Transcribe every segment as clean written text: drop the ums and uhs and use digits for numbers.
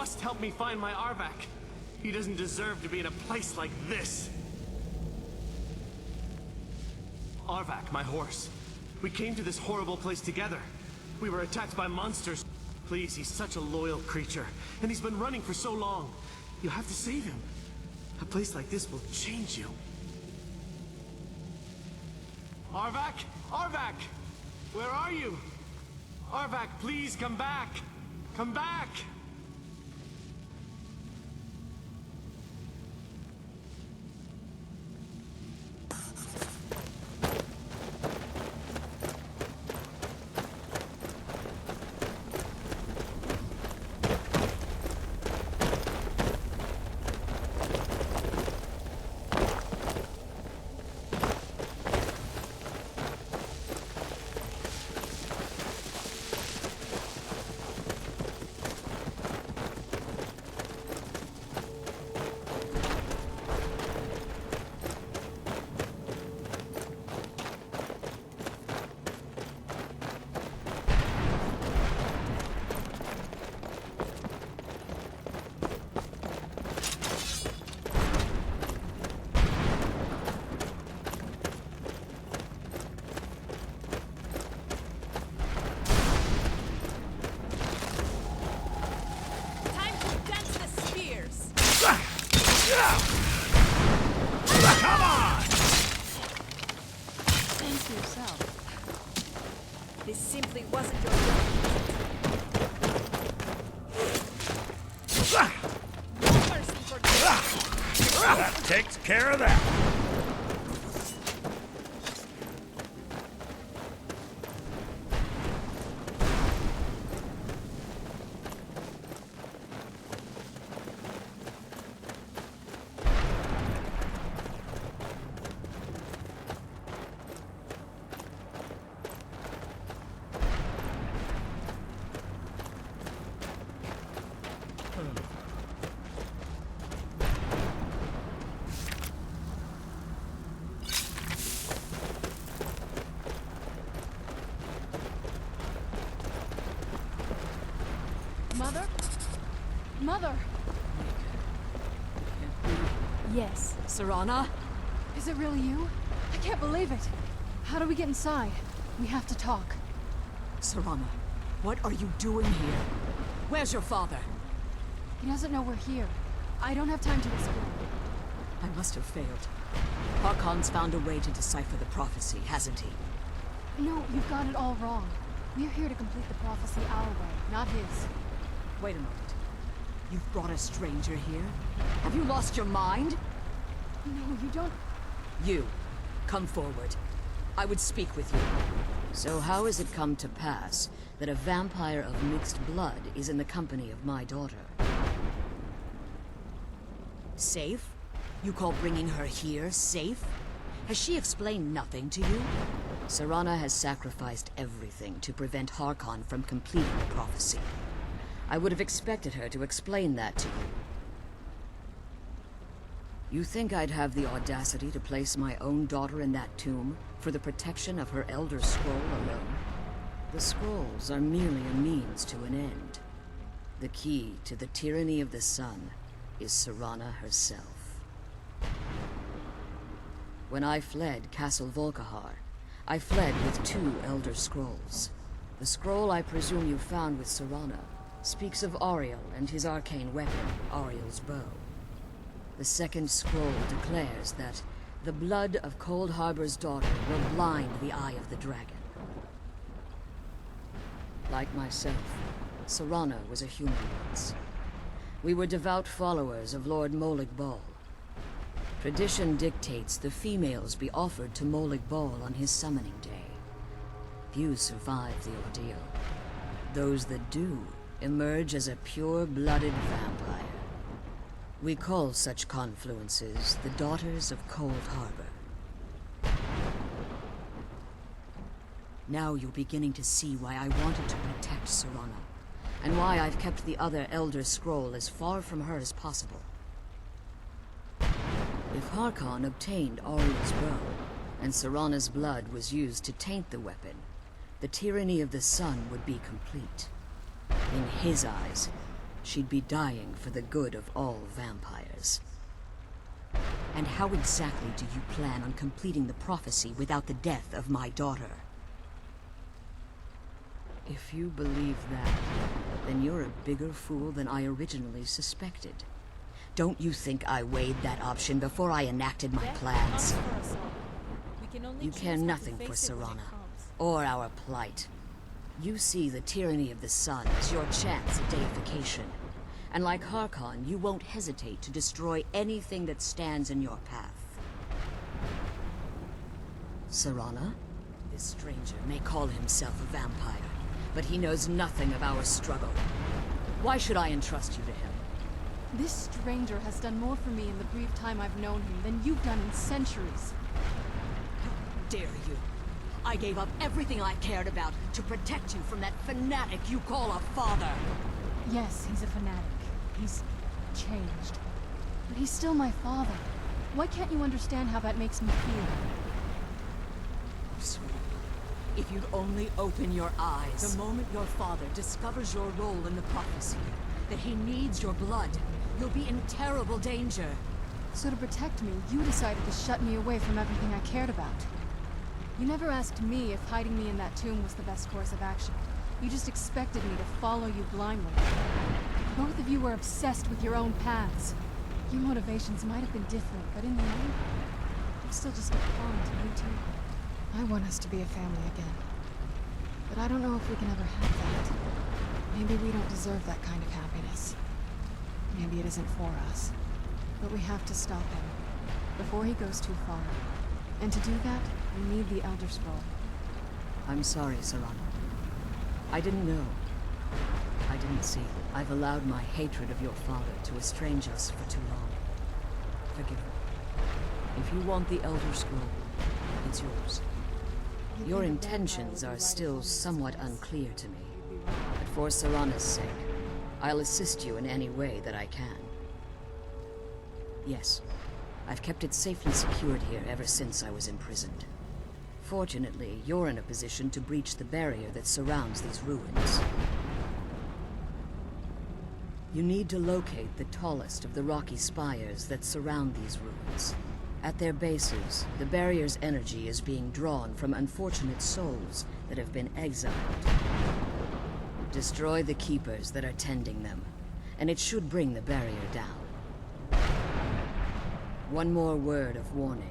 must help me find my Arvak. He doesn't deserve to be in a place like this. Arvak, my horse. We came to this horrible place together. We were attacked by monsters. Please, he's such a loyal creature, and he's been running for so long. You have to save him. A place like this will change you. Arvak? Arvak! Where are you? Arvak, please come back! Come back! Come on! Think to yourself. This simply wasn't your doing. No mercy for That takes care of that. Mother? Mother! Yes. Serana? Is it really you? I can't believe it. How do we get inside? We have to talk. Serana, what are you doing here? Where's your father? He doesn't know we're here. I don't have time to explain. I must have failed. Harkon's found a way to decipher the prophecy, hasn't he? No, you've got it all wrong. We're here to complete the prophecy our way, not his. Wait a moment. You've brought a stranger here? Have you lost your mind? No, you don't... You, come forward. I would speak with you. So how has it come to pass that a vampire of mixed blood is in the company of my daughter? Safe? You call bringing her here safe? Has she explained nothing to you? Serana has sacrificed everything to prevent Harkon from completing the prophecy. I would have expected her to explain that to you. You think I'd have the audacity to place my own daughter in that tomb for the protection of her Elder Scroll alone? The scrolls are merely a means to an end. The key to the tyranny of the sun is Serana herself. When I fled Castle Volkihar, I fled with 2 Elder Scrolls. The scroll I presume you found with Serana speaks of Auriel and his arcane weapon, Auriel's bow. The second scroll declares that the blood of Cold Harbor's daughter will blind the eye of the dragon. Like myself, Serana was a human once. We were devout followers of Lord Molig Bal. Tradition dictates the females be offered to Molig Bal on his summoning day. Few survive the ordeal. Those that do emerge as a pure-blooded vampire. We call such confluences the Daughters of Cold Harbor. Now you're beginning to see why I wanted to protect Serana, and why I've kept the other Elder Scroll as far from her as possible. If Harkon obtained Auriel's bow, and Serana's blood was used to taint the weapon, the tyranny of the sun would be complete. In his eyes, she'd be dying for the good of all vampires. And how exactly do you plan on completing the prophecy without the death of my daughter? If you believe that, then you're a bigger fool than I originally suspected. Don't you think I weighed that option before I enacted my plans? You care nothing for Serana, or our plight. You see the tyranny of the sun as your chance at deification. And like Harkon, you won't hesitate to destroy anything that stands in your path. Serana? This stranger may call himself a vampire, but he knows nothing of our struggle. Why should I entrust you to him? This stranger has done more for me in the brief time I've known him than you've done in centuries. How dare you? I gave up everything I cared about to protect you from that fanatic you call a father. Yes, he's a fanatic. He's changed. But he's still my father. Why can't you understand how that makes me feel? If you'd only open your eyes. The moment your father discovers your role in the prophecy, that he needs your blood, you'll be in terrible danger. So to protect me, you decided to shut me away from everything I cared about. You never asked me if hiding me in that tomb was the best course of action. You just expected me to follow you blindly. Both of you were obsessed with your own paths. Your motivations might have been different, but in the end, I'm still just a pawn to you two. I want us to be a family again. But I don't know if we can ever have that. Maybe we don't deserve that kind of happiness. Maybe it isn't for us. But we have to stop him, before he goes too far. And to do that, we need the Elder Scroll. I'm sorry, Serana. I didn't know. I didn't see. I've allowed my hatred of your father to estrange us for too long. Forgive me. If you want the Elder Scroll, it's yours. Your intentions are still somewhat unclear to me. But for Serana's sake, I'll assist you in any way that I can. Yes, I've kept it safely secured here ever since I was imprisoned. Fortunately, you're in a position to breach the barrier that surrounds these ruins. You need to locate the tallest of the rocky spires that surround these ruins. At their bases, the barrier's energy is being drawn from unfortunate souls that have been exiled. Destroy the keepers that are tending them, and it should bring the barrier down. One more word of warning.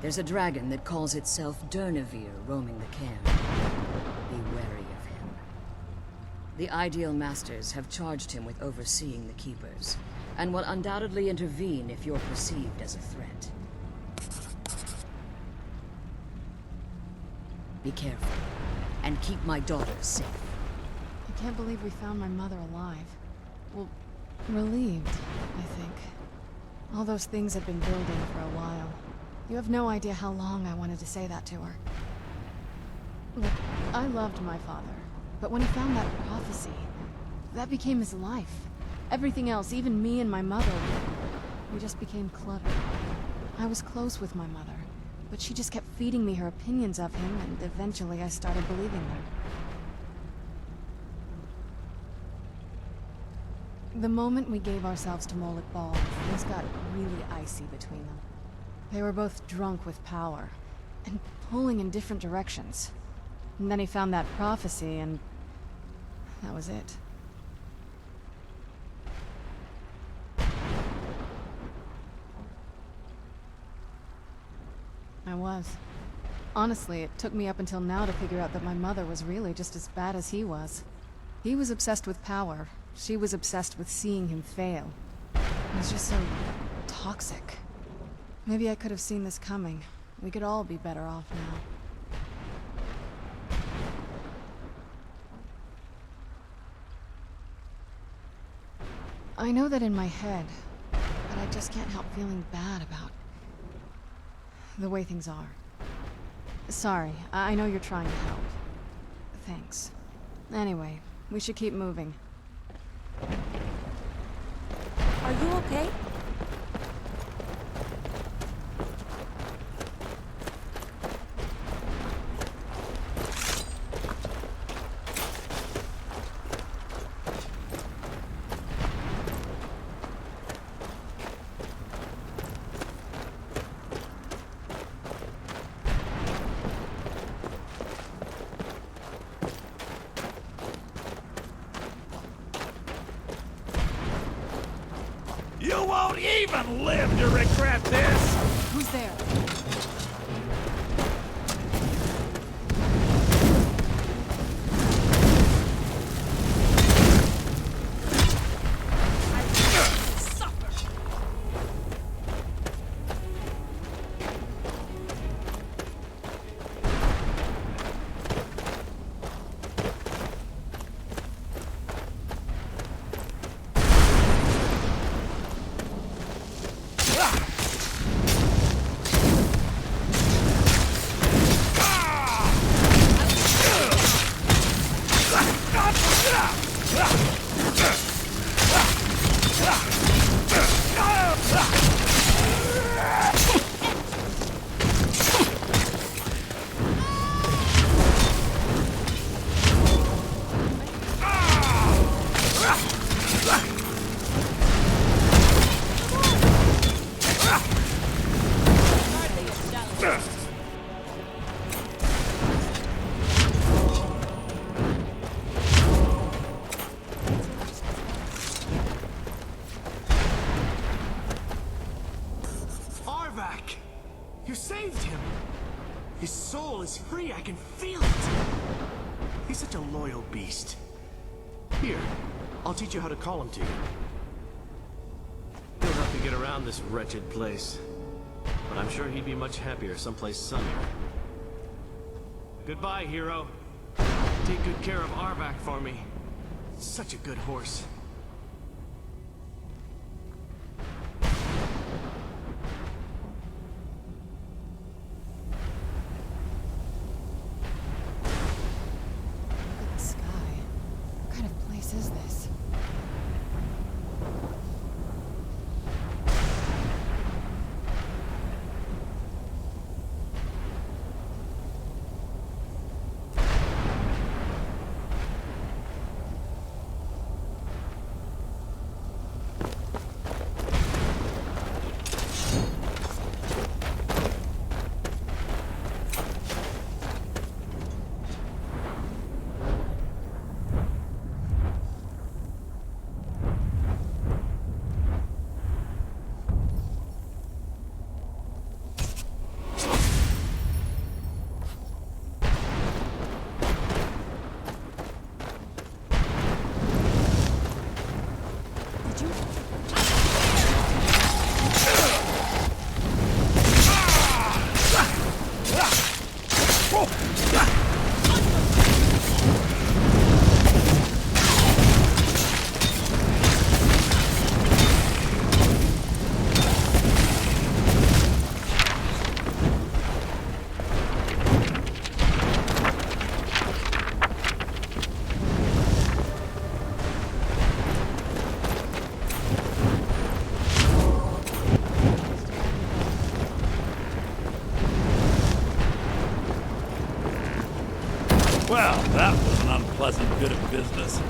There's a dragon that calls itself Durnevere roaming the cairn. Be wary of him. The Ideal Masters have charged him with overseeing the keepers, and will undoubtedly intervene if you're perceived as a threat. Be careful, and keep my daughter safe. I can't believe we found my mother alive. Well, relieved, I think. All those things had been building for a while. You have no idea how long I wanted to say that to her. Look, I loved my father, but when he found that prophecy, that became his life. Everything else, even me and my mother, we just became clutter. I was close with my mother, but she just kept feeding me her opinions of him, and eventually I started believing them. The moment we gave ourselves to Molik Bal, things got really icy between them. They were both drunk with power, and pulling in different directions. And then he found that prophecy, and that was it. I was. Honestly, it took me up until now to figure out that my mother was really just as bad as he was. He was obsessed with power. She was obsessed with seeing him fail. It was just so toxic. Maybe I could have seen this coming. We could all be better off now. I know that in my head, but I just can't help feeling bad about the way things are. Sorry, I know you're trying to help. Thanks. Anyway, we should keep moving. Are you okay? even live to regret this! Who's there? Arvak! You saved him! His soul is free, I can feel it! He's such a loyal beast. Here, I'll teach you how to call him to you. He'll help you get around this wretched place. But I'm sure he'd be much happier someplace sunnier. Goodbye, hero. Take good care of Arvak for me. Such a good horse. Look at the sky. What kind of place is this? Well, that was an unpleasant bit of business.